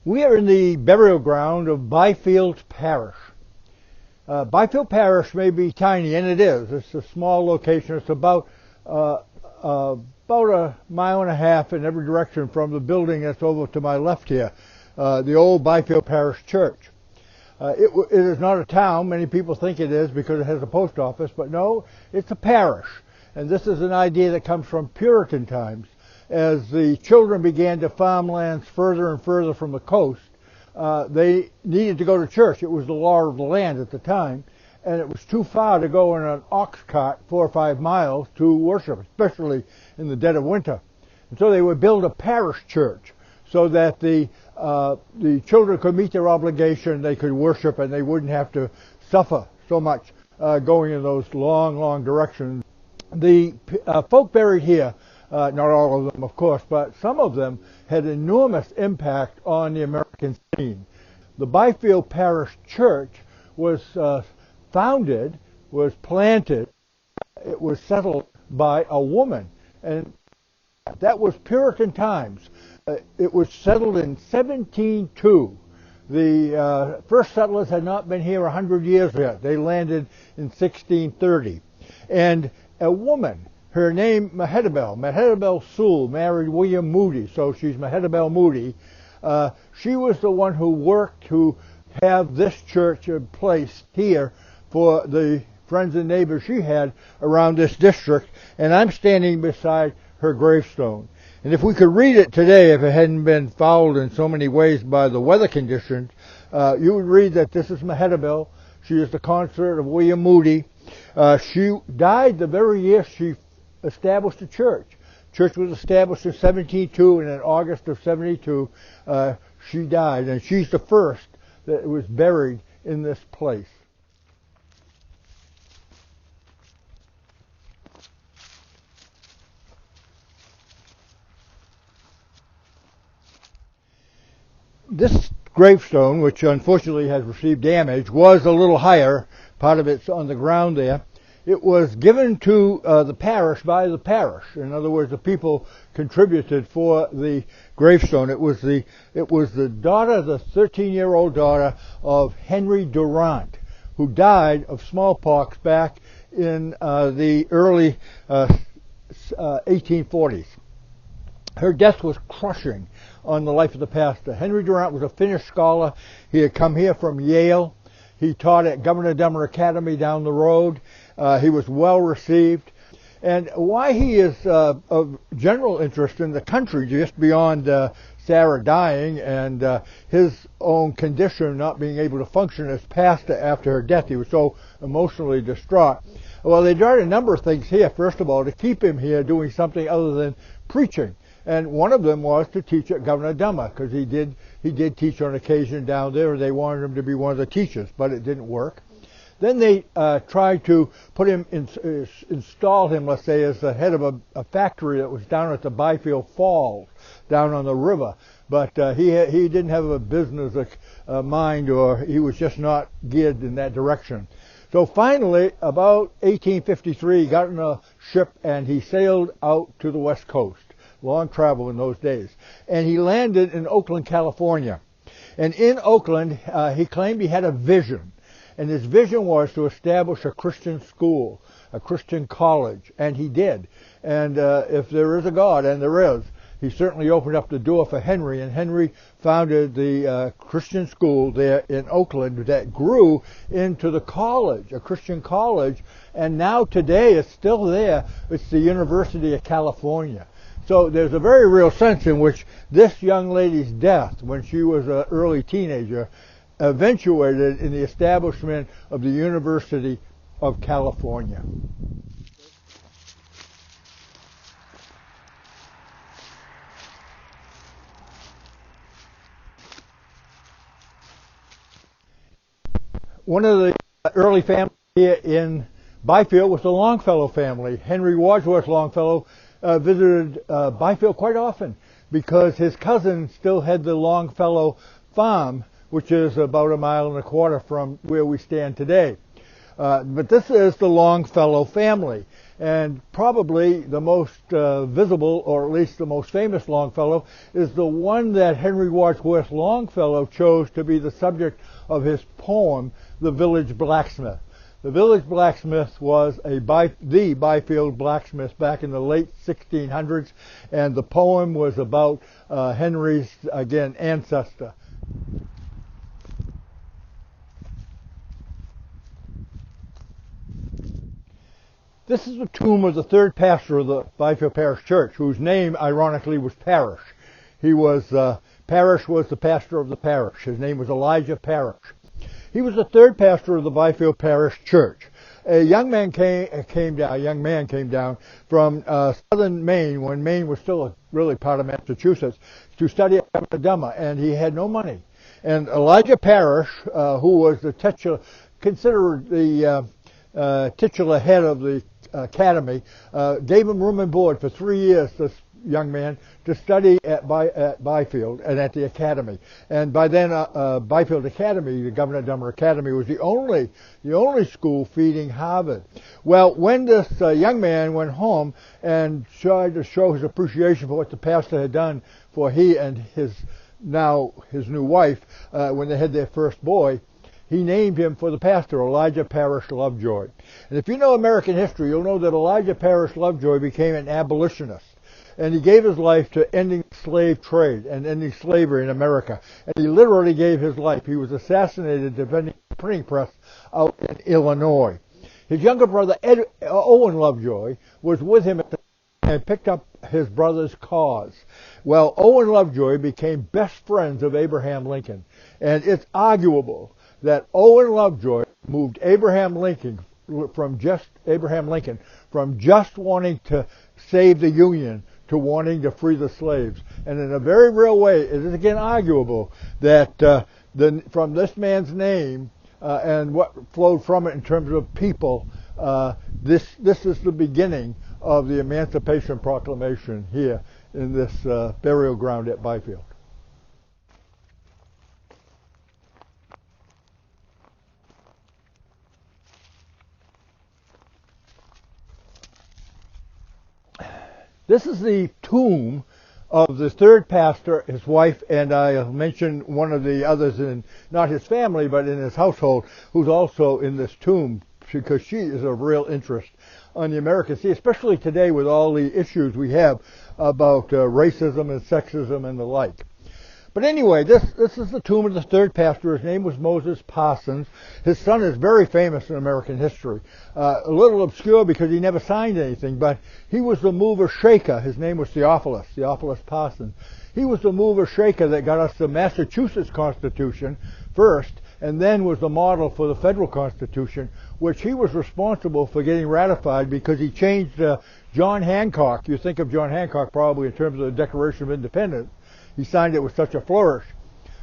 We are in the burial ground of Byfield Parish. Byfield Parish may be tiny, and it is. It's a small location. It's about a mile and a half in every direction from the building that's over to my left here, the old Byfield Parish Church. It is not a town. Many people think it is because it has a post office, but no, it's a parish. And this is an idea that comes from Puritan times. As the children began to farm lands further and further from the coast, they needed to go to church. It was the law of the land at the time, and it was too far to go in an ox cart 4 or 5 miles to worship, especially in the dead of winter. And so they would build a parish church so that the children could meet their obligation, they could worship, and they wouldn't have to suffer so much going in those long, long directions. The folk buried here, not all of them, of course, but some of them had enormous impact on the American scene. The Byfield Parish Church was founded, was planted, it was settled by a woman, and that was Puritan times. It was settled in 1702. The first settlers had not been here 100 years yet. They landed in 1630. And a woman, her name Mehetabel Sewell, married William Moody, so she's Mehetabel Moody. She was the one who worked to have this church placed here for the friends and neighbors she had around this district, and I'm standing beside her gravestone. And if we could read it today, if it hadn't been fouled in so many ways by the weather conditions, you would read that this is Mehetabel. She is the consort of William Moody. She died the very year she established the church. Church was established in 1702, and in August of 72, she died. And she's the first that was buried in this place. This gravestone, which unfortunately has received damage, was a little higher. Part of it's on the ground there. It was given to the parish by the parish. In other words, the people contributed for the gravestone. It was the daughter, the 13-year-old daughter of Henry Durant, who died of smallpox back in the early 1840s. Her death was crushing on the life of the pastor. Henry Durant was a finished scholar. He had come here from Yale. He taught at Governor Dummer Academy down the road. He was well received. And why he is of general interest in the country, just beyond Sarah dying and his own condition, not being able to function as pastor after her death. He was so emotionally distraught. Well, they tried a number of things here, first of all, to keep him here doing something other than preaching. And one of them was to teach at Governor Dummer, because he did teach on occasion down there, and they wanted him to be one of the teachers, but it didn't work. Then they tried to put him, install him, let's say, as the head of a factory that was down at the Byfield Falls, down on the river. But he didn't have a business mind, or he was just not geared in that direction. So finally, about 1853, he got in a ship and he sailed out to the West Coast. Long travel in those days. And he landed in Oakland, California. And in Oakland, he claimed he had a vision. And his vision was to establish a Christian school, a Christian college. And he did. And if there is a God, and there is, he certainly opened up the door for Henry. And Henry founded the Christian school there in Oakland that grew into the college, a Christian college. And now today it's still there. It's the University of California. So there's a very real sense in which this young lady's death, when she was an early teenager, eventuated in the establishment of the University of California. One of the early families here in Byfield was the Longfellow family. Henry Wadsworth Longfellow visited Byfield quite often because his cousin still had the Longfellow farm, which is about 1.25 miles from where we stand today. But this is the Longfellow family. And probably the most visible, or at least the most famous Longfellow, is the one that Henry Wadsworth Longfellow chose to be the subject of his poem, The Village Blacksmith. The village blacksmith was the Byfield blacksmith back in the late 1600s, and the poem was about Henry's, again, ancestor. This is the tomb of the third pastor of the Byfield Parish Church, whose name, ironically, was Parish. Parish was the pastor of the parish. His name was Elijah Parish. He was the third pastor of the Byfield Parish Church. A young man came down from southern Maine, when Maine was still really part of Massachusetts, to study at Alabama, and he had no money. And Elijah Parish, who was considered the titular head of the academy, gave him room and board for 3 years, this young man, to study at Byfield and at the academy. And by then, Byfield Academy, the Governor Dummer Academy, was the only school feeding Harvard. Well, when this young man went home and tried to show his appreciation for what the pastor had done for he and his new wife when they had their first boy, he named him for the pastor, Elijah Parish Lovejoy. And if you know American history, you'll know that Elijah Parish Lovejoy became an abolitionist. And he gave his life to ending the slave trade and ending slavery in America. And he literally gave his life. He was assassinated defending the printing press out in Illinois. His younger brother, Owen Lovejoy, was with him at the time and picked up his brother's cause. Well, Owen Lovejoy became best friends of Abraham Lincoln. And it's arguable that Owen Lovejoy moved Abraham Lincoln from just wanting to save the Union to wanting to free the slaves. And in a very real way, it is again arguable that from this man's name and what flowed from it in terms of people, this is the beginning of the Emancipation Proclamation here in this burial ground at Byfield. This is the tomb of the third pastor, his wife, and I'll mention one of the others in not his family, but in his household, who's also in this tomb, because she is of real interest on the American scene, especially today with all the issues we have about racism and sexism and the like. But anyway, this is the tomb of the third pastor. His name was Moses Parsons. His son is very famous in American history. A little obscure because he never signed anything, but he was the mover shaker. His name was Theophilus Parsons. He was the mover shaker that got us the Massachusetts Constitution first, and then was the model for the federal Constitution, which he was responsible for getting ratified because he changed John Hancock. You think of John Hancock probably in terms of the Declaration of Independence. He signed it with such a flourish.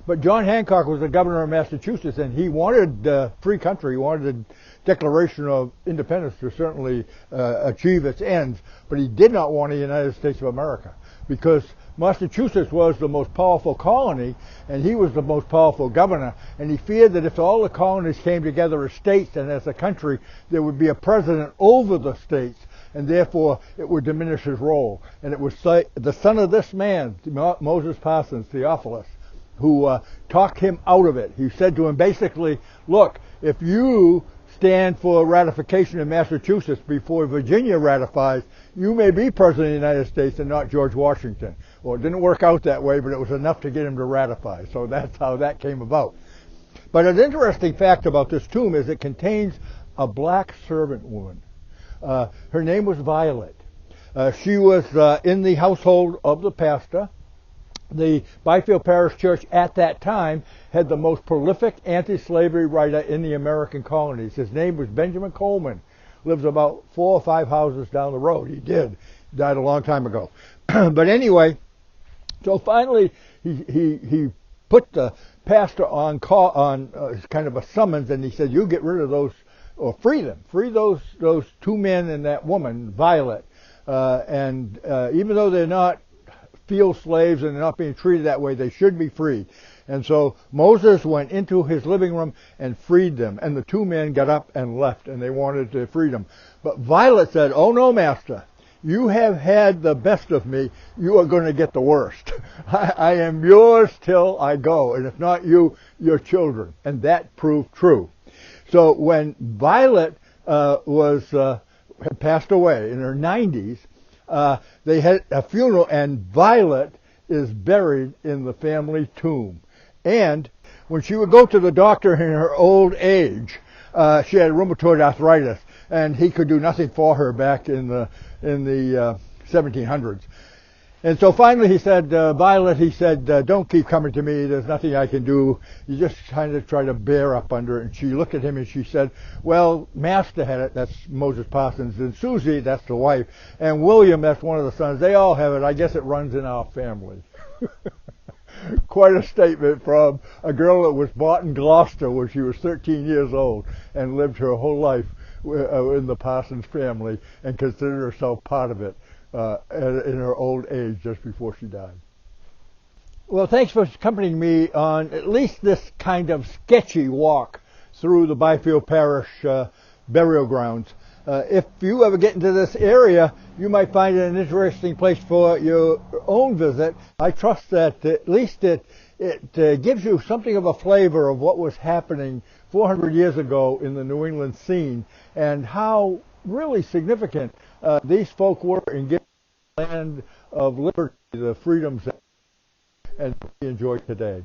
But John Hancock was the governor of Massachusetts, and he wanted free country. He wanted the Declaration of Independence to certainly achieve its ends, but he did not want a United States of America, because Massachusetts was the most powerful colony, and he was the most powerful governor, and he feared that if all the colonies came together as states and as a country, there would be a president over the states, and therefore it would diminish his role. And it was the son of this man, Moses Parsons, Theophilus, who talked him out of it. He said to him basically, look, if you stand for ratification in Massachusetts before Virginia ratifies, you may be President of the United States and not George Washington. Well, it didn't work out that way, but it was enough to get him to ratify. So that's how that came about. But an interesting fact about this tomb is it contains a black servant woman. Her name was Violet. She was in the household of the pastor. The Byfield Parish Church at that time had the most prolific anti-slavery writer in the American colonies. His name was Benjamin Coleman. Lives about 4 or 5 houses down the road. He died a long time ago. But anyway, so finally he put the pastor on kind of a summons, and he said, "You get rid of those, or free them, free those 2 men and that woman, Violet, and even though they're not field slaves and they're not being treated that way. They should be freed. And so Moses went into his living room and freed them. And the two men got up and left, and they wanted to free them. But Violet said, "Oh no, master. You have had the best of me. You are going to get the worst. I am yours till I go. And if not you, your children." And that proved true. So when Violet had passed away in her 90s, they had a funeral, and Violet is buried in the family tomb. And when she would go to the doctor in her old age, she had rheumatoid arthritis, and he could do nothing for her back in the 1700s. And so finally he said, "Violet," he said, "don't keep coming to me. There's nothing I can do. You just kind of try to bear up under it." And she looked at him and she said, "Well, Master had it," that's Moses Parsons, "and Susie, that's the wife, and William, that's one of the sons. They all have it. I guess it runs in our family." Quite a statement from a girl that was bought in Gloucester when she was 13 years old and lived her whole life in the Parsons family and considered herself part of it in her old age just before she died. Well, thanks for accompanying me on at least this kind of sketchy walk through the Byfield Parish burial grounds. If you ever get into this area, you might find it an interesting place for your own visit. I trust that at least it gives you something of a flavor of what was happening 400 years ago in the New England scene and how really significant these folk were in giving the land of liberty the freedoms that we enjoy today.